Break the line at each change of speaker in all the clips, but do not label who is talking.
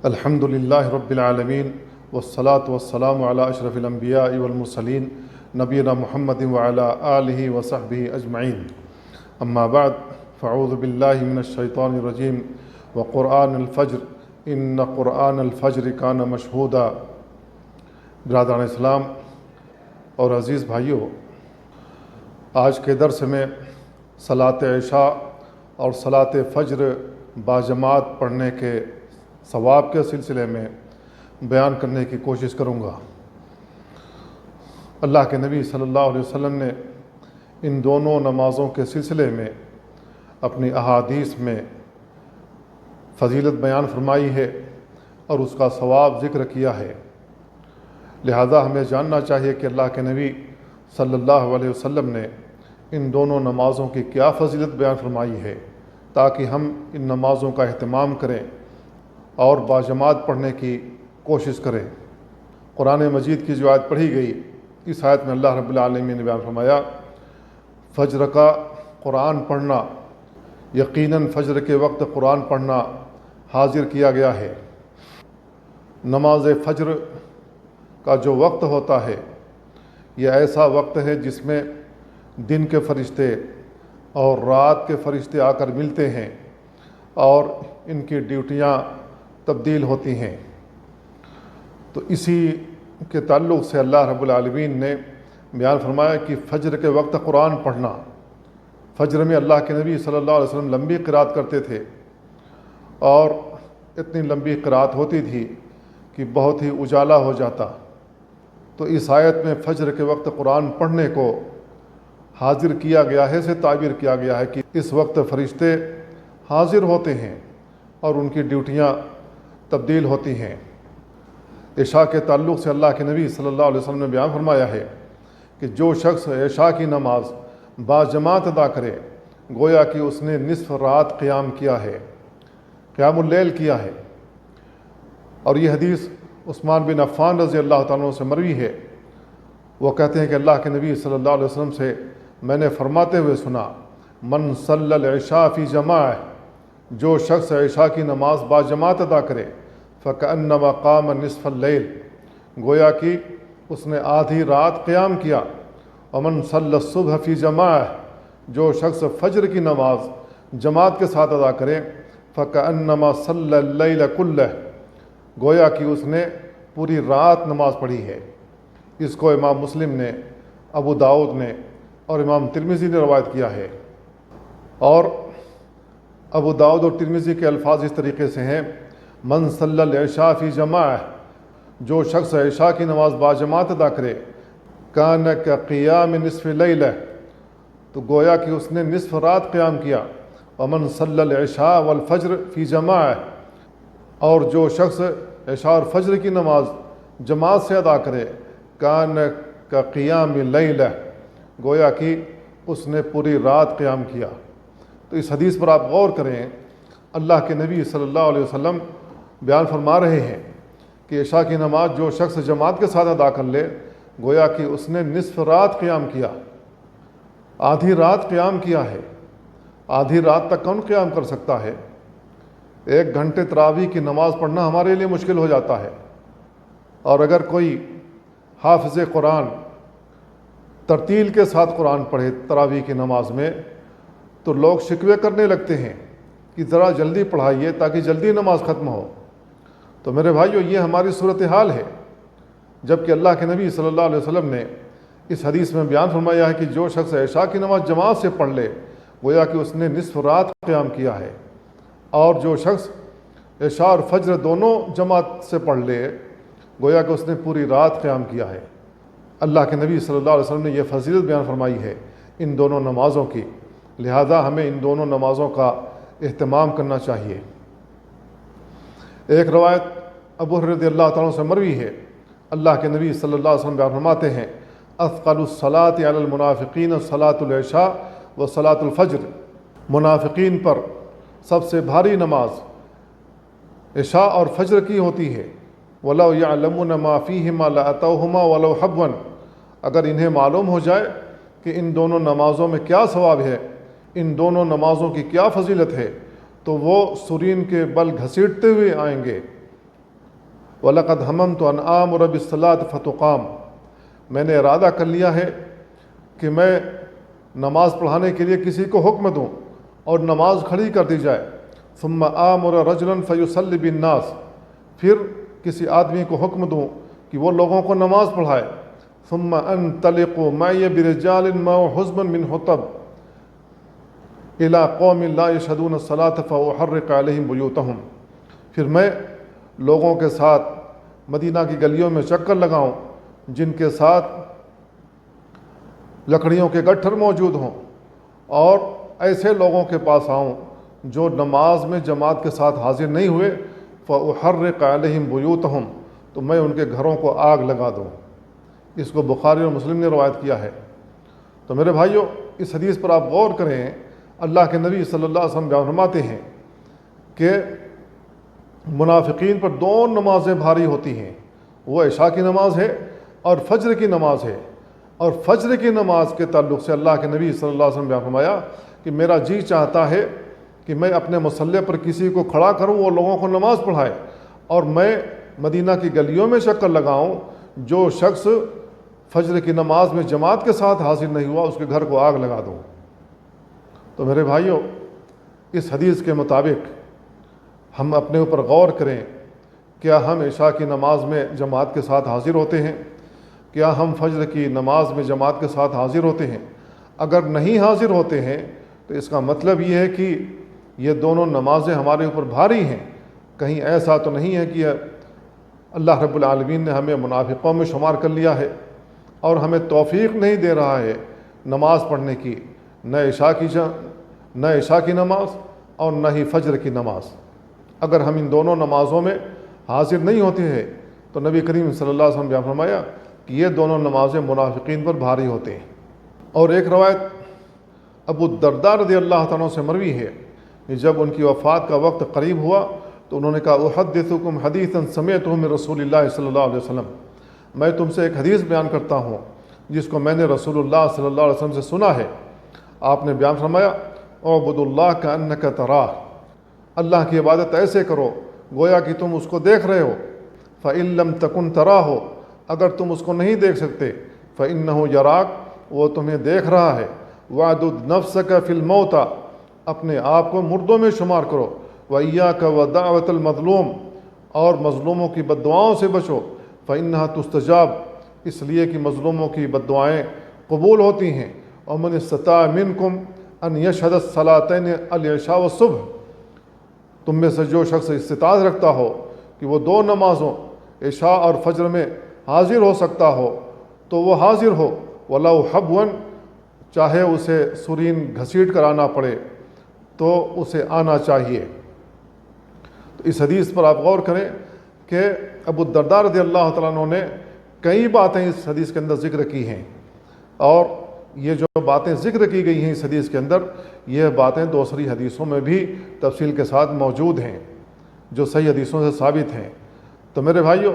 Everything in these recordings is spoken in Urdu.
الحمد للہ رب العالمین والصلاة والسلام علی اشرف الانبیاء والمرسلین نبینا محمد وعلی آلہ وصحبہ اجمعین اما بعد فاعوذ باللہ من الشیطان الرجیم وقرآن الفجر ان قرآن الفجر کان مشہودا۔ برادران اسلام اور عزیز بھائیوں، آج کے درس میں صلاۃ عشاء اور صلاۃ فجر باجماعت پڑھنے کے ثواب کے سلسلے میں بیان کرنے کی کوشش کروں گا۔ اللہ کے نبی صلی اللہ علیہ وسلم نے ان دونوں نمازوں کے سلسلے میں اپنی احادیث میں فضیلت بیان فرمائی ہے اور اس کا ثواب ذکر کیا ہے، لہذا ہمیں جاننا چاہیے کہ اللہ کے نبی صلی اللہ علیہ وسلم نے ان دونوں نمازوں کی کیا فضیلت بیان فرمائی ہے، تاکہ ہم ان نمازوں کا اہتمام کریں اور باجماعت پڑھنے کی کوشش کریں۔ قرآن مجید کی جو آیت پڑھی گئی، اس آیت میں اللہ رب العالمین نے بیان فرمایا فجر کا قرآن پڑھنا، یقیناً فجر کے وقت قرآن پڑھنا حاضر کیا گیا ہے۔ نماز فجر کا جو وقت ہوتا ہے یہ ایسا وقت ہے جس میں دن کے فرشتے اور رات کے فرشتے آ کر ملتے ہیں اور ان کی ڈیوٹیاں تبدیل ہوتی ہیں۔ تو اسی کے تعلق سے اللہ رب العالمین نے بیان فرمایا کہ فجر کے وقت قرآن پڑھنا۔ فجر میں اللہ کے نبی صلی اللہ علیہ وسلم لمبی قرات کرتے تھے اور اتنی لمبی قرات ہوتی تھی کہ بہت ہی اجالا ہو جاتا۔ تو اس آیت میں فجر کے وقت قرآن پڑھنے کو حاضر کیا گیا ہے، سے تعبیر کیا گیا ہے کہ اس وقت فرشتے حاضر ہوتے ہیں اور ان کی ڈیوٹیاں تبدیل ہوتی ہیں۔ عشاء کے تعلق سے اللہ کے نبی صلی اللہ علیہ وسلم نے بیان فرمایا ہے کہ جو شخص عشاء کی نماز باجماعت ادا کرے گویا کہ اس نے نصف رات قیام کیا ہے، قیام اللیل کیا ہے۔ اور یہ حدیث عثمان بن عفان رضی اللہ تعالیٰ عنہ سے مروی ہے۔ وہ کہتے ہیں کہ اللہ کے نبی صلی اللہ علیہ وسلم سے میں نے فرماتے ہوئے سنا من صلی العشاء فی جماعہ، جو شخص عشاء کی نماز باجماعت ادا کرے فکأنما قام نصف اللیل، گویا کہ اس نے آدھی رات قیام کیا۔ ومن صلی الصبح فی جماعہ، جو شخص فجر کی نماز جماعت کے ساتھ ادا کرے فکأنما صلی اللیل کلہ، گویا کہ اس نے پوری رات نماز پڑھی ہے۔ اس کو امام مسلم نے، ابو داؤد نے اور امام ترمذی نے روایت کیا ہے۔ اور ابو داؤد اور ترمذی کے الفاظ اس طریقے سے ہیں من صلی العشاء فی جماعہ، جو شخص عشاء کی نماز باجماعت ادا کرے کان کقیام نصف لیلہ، تو گویا کہ اس نے نصف رات قیام کیا۔ ومن صلی العشاء والفجر فی جماعہ، اور جو شخص عشاء اور فجر کی نماز جماعت سے ادا کرے کان کقیام لیلہ، گویا کہ اس نے پوری رات قیام کیا۔ تو اس حدیث پر آپ غور کریں، اللہ کے نبی صلی اللہ علیہ وسلم بیان فرما رہے ہیں کہ عشاء کی نماز جو شخص جماعت کے ساتھ ادا کر لے گویا کہ اس نے نصف رات قیام کیا، آدھی رات قیام کیا ہے۔ آدھی رات تک کون قیام کر سکتا ہے؟ 1 گھنٹے تراویح کی نماز پڑھنا ہمارے لیے مشکل ہو جاتا ہے، اور اگر کوئی حافظ قرآن ترتیل کے ساتھ قرآن پڑھے تراویح کی نماز میں تو لوگ شکوے کرنے لگتے ہیں کہ ذرا جلدی پڑھائیے تاکہ جلدی نماز ختم ہو۔ تو میرے بھائیو، یہ ہماری صورتحال ہے، جبکہ اللہ کے نبی صلی اللہ علیہ وسلم نے اس حدیث میں بیان فرمایا ہے کہ جو شخص عشاء کی نماز جماعت سے پڑھ لے گویا کہ اس نے نصف رات قیام کیا ہے، اور جو شخص عشاء اور فجر دونوں جماعت سے پڑھ لے گویا کہ اس نے پوری رات قیام کیا ہے۔ اللہ کے نبی صلی اللہ علیہ وسلم نے یہ فضیلت بیان فرمائی ہے ان دونوں نمازوں کی، لہذا ہمیں ان دونوں نمازوں کا اہتمام کرنا چاہیے۔ ایک روایت ابو ہریرہ رضی اللہ تعالیٰ عنہ سے مروی ہے، اللہ کے نبی صلی اللہ علیہ وسلم بیان فرماتے ہیں اثقل الصلاۃ علی المنافقین صلاۃ العشاء و صلاۃ الفجر، منافقین پر سب سے بھاری نماز عشاء اور فجر کی ہوتی ہے۔ وَلَوْ يَعْلَمُونَ مَا فِيهِمَا لَأَتَوْهُمَا وَلَوْ حَبْوًا، اگر انہیں معلوم ہو جائے کہ ان دونوں نمازوں میں کیا ثواب ہے، ان دونوں نمازوں کی کیا فضیلت ہے، تو وہ سرین کے بل گھسیٹتے ہوئے آئیں گے وَلَقَدْ هَمَمْتُ أَنْ آمُرَ بِالصَّلَاةِ فَتُقَامَ، میں نے ارادہ کر لیا ہے کہ میں نماز پڑھانے کے لیے کسی کو حکم دوں اور نماز کھڑی کر دی جائے. ثم آمر رجلا فیصلی بالناس، پھر کسی آدمی کو حکم دوں کہ وہ لوگوں کو نماز پڑھائے. ثم انطلق معي برجال معه حزب من حطب الى قوم لا يشهدون الصلاة فاحرق عليهم بيوتهم، پھر میں لوگوں کے ساتھ مدینہ کی گلیوں میں چکر لگاؤں جن کے ساتھ لکڑیوں کے گٹھر موجود ہوں، اور ایسے لوگوں کے پاس آؤں جو نماز میں جماعت کے ساتھ حاضر نہیں ہوئے. فاحرق عليهم بيوتهم، تو میں ان کے گھروں کو آگ لگا دوں. اس کو بخاری اور مسلم نے روایت کیا ہے. تو میرے بھائیوں، اس حدیث پر آپ غور کریں. اللہ کے نبی صلی اللہ علیہ وسلم بیان فرماتے ہیں کہ منافقین پر دو نمازیں بھاری ہوتی ہیں، وہ عشاء کی نماز ہے اور فجر کی نماز ہے. اور فجر کی نماز کے تعلق سے اللہ کے نبی صلی اللہ علیہ وسلم بیان فرمایا کہ میرا جی چاہتا ہے کہ میں اپنے مصلی پر کسی کو کھڑا کروں، وہ لوگوں کو نماز پڑھائے، اور میں مدینہ کی گلیوں میں چکر لگاؤں. جو شخص فجر کی نماز میں جماعت کے ساتھ حاضر نہیں ہوا اس کے گھر کو آگ لگا دوں. تو میرے بھائیوں، اس حدیث کے مطابق ہم اپنے اوپر غور کریں. کیا ہم عشاء کی نماز میں جماعت کے ساتھ حاضر ہوتے ہیں؟ کیا ہم فجر کی نماز میں جماعت کے ساتھ حاضر ہوتے ہیں؟ اگر نہیں حاضر ہوتے ہیں تو اس کا مطلب یہ ہے کہ یہ دونوں نمازیں ہمارے اوپر بھاری ہیں. کہیں ایسا تو نہیں ہے کہ اللہ رب العالمین نے ہمیں منافقوں میں شمار کر لیا ہے اور ہمیں توفیق نہیں دے رہا ہے نماز پڑھنے کی، نہ عشاء کی نماز اور نہ ہی فجر کی نماز. اگر ہم ان دونوں نمازوں میں حاضر نہیں ہوتے ہیں تو نبی کریم صلی اللہ علیہ وسلم نے فرمایا کہ یہ دونوں نمازیں منافقین پر بھاری ہوتے ہیں. اور ایک روایت ابو الدرداء رضی اللہ تعالیٰ سے مروی ہے کہ جب ان کی وفات کا وقت قریب ہوا تو انہوں نے کہا احدثکم حدیثا سمعتہ من رسول اللہ صلی اللہ علیہ وسلم، میں تم سے ایک حدیث بیان کرتا ہوں جس کو میں نے رسول اللہ صلی اللہ علیہ وسلم سے سنا ہے. آپ نے بیان فرمایا اعبد اللہ کأنک تراہ، اللہ کی عبادت ایسے کرو گویا کہ تم اس کو دیکھ رہے ہو. فإن لم تکن تراہ، اگر تم اس کو نہیں دیکھ سکتے فإنہ یراک، وہ تمہیں دیکھ رہا ہے. وعدد نفسک فی الموتى، اپنے آپ کو مردوں میں شمار کرو. وإیاک ودعوۃ المظلوم، اور مظلوموں کی بد دعاؤں سے بچو. فإنہا تستجاب، اس لیے کہ مظلوموں کی بد دعائیں قبول ہوتی ہیں. ومن استطاع منکم ان یشہد الصلاتین العشاء والصبح، تم میں سے جو شخص استطاعت رکھتا ہو کہ وہ دو نمازوں عشاء اور فجر میں حاضر ہو سکتا ہو تو وہ حاضر ہو. ولو حبوا، چاہے اسے سرین گھسیٹ کر آنا پڑے تو اسے آنا چاہیے. تو اس حدیث پر آپ غور کریں کہ ابو الدرداء رضی اللہ تعالیٰ عنہ نے کئی باتیں اس حدیث کے اندر ذکر کی ہیں، اور یہ جو باتیں ذکر کی گئی ہیں اس حدیث کے اندر، یہ باتیں دوسری حدیثوں میں بھی تفصیل کے ساتھ موجود ہیں جو صحیح حدیثوں سے ثابت ہیں. تو میرے بھائیوں،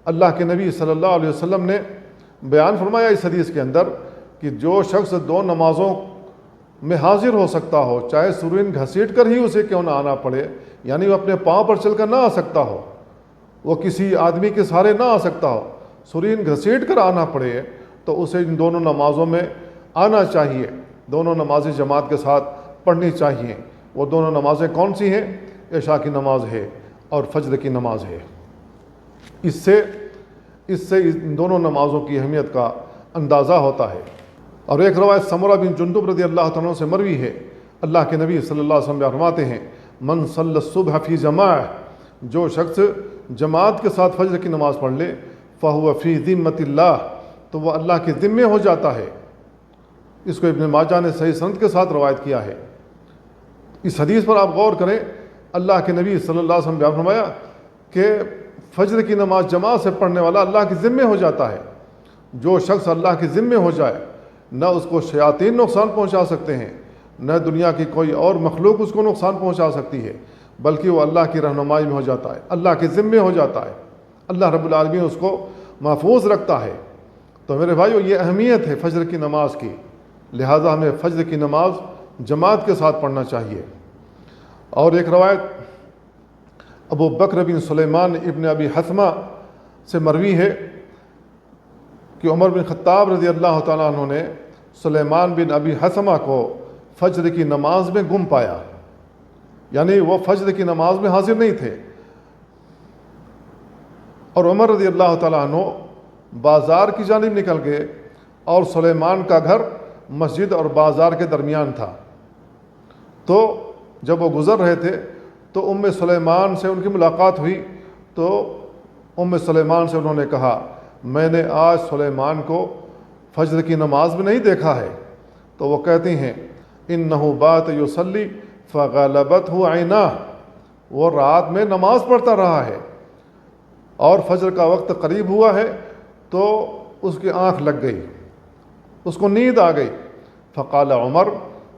اللہ کے نبی صلی اللہ علیہ وسلم نے بیان فرمایا اس حدیث کے اندر کہ جو شخص دو نمازوں میں حاضر ہو سکتا ہو، چاہے سرین گھسیٹ کر ہی اسے کیوں نہ آنا پڑے، یعنی وہ اپنے پاؤں پر چل کر نہ آ سکتا ہو، وہ کسی آدمی کے سہارے نہ آ سکتا ہو، سرین گھسیٹ کر آنا پڑے تو اسے ان دونوں نمازوں میں آنا چاہیے. دونوں نمازیں جماعت کے ساتھ پڑھنی چاہیے. وہ دونوں نمازیں کون سی ہیں؟ عشاء کی نماز ہے اور فجر کی نماز ہے. اس سے ان دونوں نمازوں کی اہمیت کا اندازہ ہوتا ہے. اور ایک روایت سمرہ بن جندب رضی اللہ تعالیٰ سے مروی ہے. اللہ کے نبی صلی اللہ علیہ وسلم فرماتے ہیں من صلی الصبح فی جماعہ، جو شخص جماعت کے ساتھ فجر کی نماز پڑھ لے فہو فی ذمۃ اللہ، تو وہ اللہ کے ذمے ہو جاتا ہے. اس کو ابن ماجہ نے صحیح سند کے ساتھ روایت کیا ہے. اس حدیث پر آپ غور کریں. اللہ کے نبی صلی اللہ علیہ وسلم نے فرمایا کہ فجر کی نماز جماعت سے پڑھنے والا اللہ کے ذمے ہو جاتا ہے. جو شخص اللہ کے ذمے ہو جائے، نہ اس کو شیاطین نقصان پہنچا سکتے ہیں، نہ دنیا کی کوئی اور مخلوق اس کو نقصان پہنچا سکتی ہے، بلکہ وہ اللہ کی رہنمائی میں ہو جاتا ہے، اللہ کے ذمے ہو جاتا ہے. اللہ رب العالمین اس کو محفوظ رکھتا ہے. تو میرے بھائیو، یہ اہمیت ہے فجر کی نماز کی، لہٰذا ہمیں فجر کی نماز جماعت کے ساتھ پڑھنا چاہیے. اور ایک روایت ابو بکر بن سلیمان ابن ابی حثمہ سے مروی ہے کہ عمر بن خطاب رضی اللہ تعالیٰ عنہ نے سلیمان بن ابی حثمہ کو فجر کی نماز میں گم پایا، یعنی وہ فجر کی نماز میں حاضر نہیں تھے، اور عمر رضی اللہ تعالیٰ عنہ بازار کی جانب نکل گئے، اور سلیمان کا گھر مسجد اور بازار کے درمیان تھا۔ تو جب وہ گزر رہے تھے تو ام سلیمان سے ان کی ملاقات ہوئی، تو ام سلیمان سے انہوں نے کہا میں نے آج سلیمان کو فجر کی نماز میں نہیں دیکھا ہے۔ تو وہ کہتی ہیں انہ بات یصلی فغلبتہ عیناہ، وہ رات میں نماز پڑھتا رہا ہے اور فجر کا وقت قریب ہوا ہے تو اس کی آنکھ لگ گئی، اس کو نیند آ گئی۔ فقال عمر،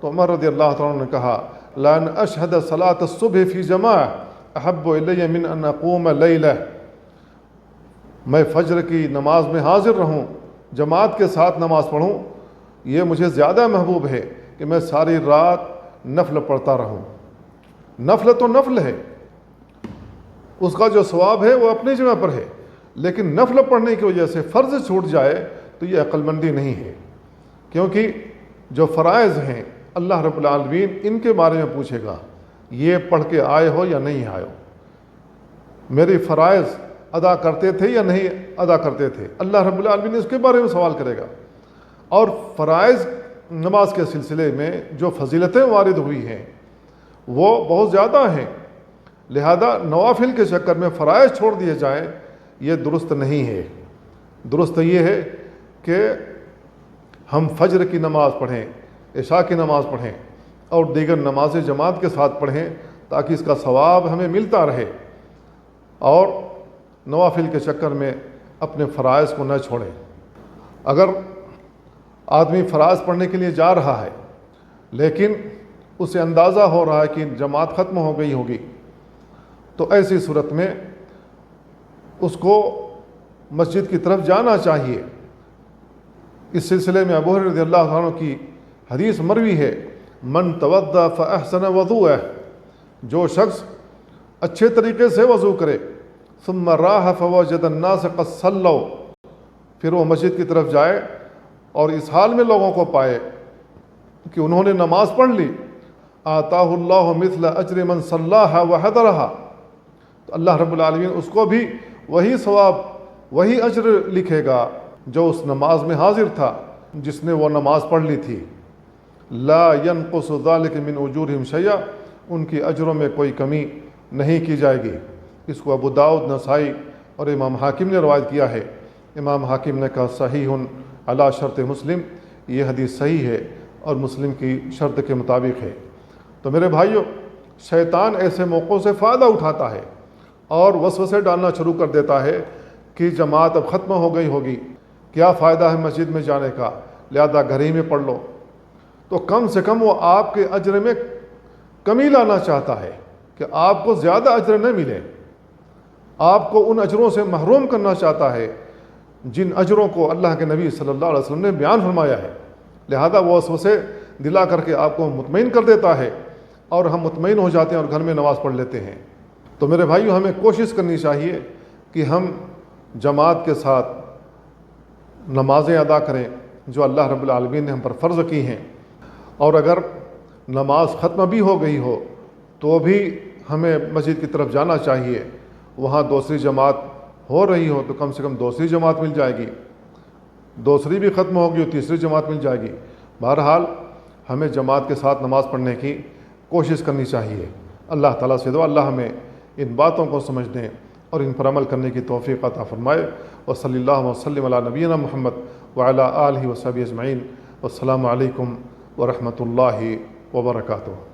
تو عمر رضی اللہ تعالیٰ عنہ نے کہا لأن أشهد صلاة الصبح في جماعة أحب إلي من أن أقوم ليلة، میں فجر کی نماز میں حاضر رہوں، جماعت کے ساتھ نماز پڑھوں، یہ مجھے زیادہ محبوب ہے کہ میں ساری رات نفل پڑھتا رہوں۔ نفل تو نفل ہے، اس کا جو ثواب ہے وہ اپنی جگہ پر ہے، لیکن نفل پڑھنے کی وجہ سے فرض چھوٹ جائے تو یہ عقل مندی نہیں ہے، کیونکہ جو فرائض ہیں اللہ رب العالمین ان کے بارے میں پوچھے گا، یہ پڑھ کے آئے ہو یا نہیں آئے ہو، میری فرائض ادا کرتے تھے یا نہیں ادا کرتے تھے، اللہ رب العالمین اس کے بارے میں سوال کرے گا۔ اور فرائض نماز کے سلسلے میں جو فضیلتیں وارد ہوئی ہیں وہ بہت زیادہ ہیں، لہذا نوافل کے چکر میں فرائض چھوڑ دیے جائیں یہ درست نہیں ہے۔ درست یہ ہے کہ ہم فجر کی نماز پڑھیں، عشاء کی نماز پڑھیں اور دیگر نمازیں جماعت کے ساتھ پڑھیں تاکہ اس کا ثواب ہمیں ملتا رہے، اور نوافل کے چکر میں اپنے فرائض کو نہ چھوڑیں۔ اگر آدمی فرائض پڑھنے کے لیے جا رہا ہے لیکن اسے اندازہ ہو رہا ہے کہ جماعت ختم ہو گئی ہوگی، تو ایسی صورت میں اس کو مسجد کی طرف جانا چاہیے۔ اس سلسلے میں ابو ہریرہ رضی اللہ عنہ کی حدیث مروی ہے من توضأ فأحسن وضوءہ، جو شخص اچھے طریقے سے وضو کرے ثم راح فوجد الناس قد صلوا، پھر وہ مسجد کی طرف جائے اور اس حال میں لوگوں کو پائے کہ انہوں نے نماز پڑھ لی، آتاہ اللہ مثل اجر من صلاھا وحضرھا، تو اللہ رب العالمین اس کو بھی وہی ثواب وہی اجر لکھے گا جو اس نماز میں حاضر تھا جس نے وہ نماز پڑھ لی تھی۔ لا ينقص ذلك من اجورہم شیئا، ان کی اجروں میں کوئی کمی نہیں کی جائے گی۔ اس کو ابو داؤد، نسائی اور امام حاکم نے روایت کیا ہے۔ امام حاکم نے کہا صحیح علی شرط مسلم، یہ حدیث صحیح ہے اور مسلم کی شرط کے مطابق ہے۔ تو میرے بھائیوں، شیطان ایسے موقعوں سے فائدہ اٹھاتا ہے اور وسوسے ڈالنا شروع کر دیتا ہے کہ جماعت اب ختم ہو گئی ہوگی، کیا فائدہ ہے مسجد میں جانے کا، لہذا گھر ہی میں پڑھ لو۔ تو کم سے کم وہ آپ کے اجر میں کمی لانا چاہتا ہے کہ آپ کو زیادہ اجر نہ ملے، آپ کو ان اجروں سے محروم کرنا چاہتا ہے جن اجروں کو اللہ کے نبی صلی اللہ علیہ وسلم نے بیان فرمایا ہے، لہذا وہ وسوسے دلا کر کے آپ کو مطمئن کر دیتا ہے اور ہم مطمئن ہو جاتے ہیں اور گھر میں نماز پڑھ لیتے ہیں۔ تو میرے بھائیو، ہمیں کوشش کرنی چاہیے کہ ہم جماعت کے ساتھ نمازیں ادا کریں جو اللہ رب العالمین نے ہم پر فرض کی ہیں، اور اگر نماز ختم بھی ہو گئی ہو تو بھی ہمیں مسجد کی طرف جانا چاہیے، وہاں دوسری جماعت ہو رہی ہو تو کم سے کم دوسری جماعت مل جائے گی، دوسری بھی ختم ہوگی تو تیسری جماعت مل جائے گی۔ بہرحال ہمیں جماعت کے ساتھ نماز پڑھنے کی کوشش کرنی چاہیے۔ اللہ تعالیٰ سے دعا اللہ ہمیں ان باتوں کو سمجھنے اور ان پر عمل کرنے کی توفیق عطا فرمائے۔ وصلی اللہ وسلم علی نبینا محمد وعلی آلہ وصحبہ اجمعین۔ والسلام علیکم ورحمۃ اللہ وبرکاتہ۔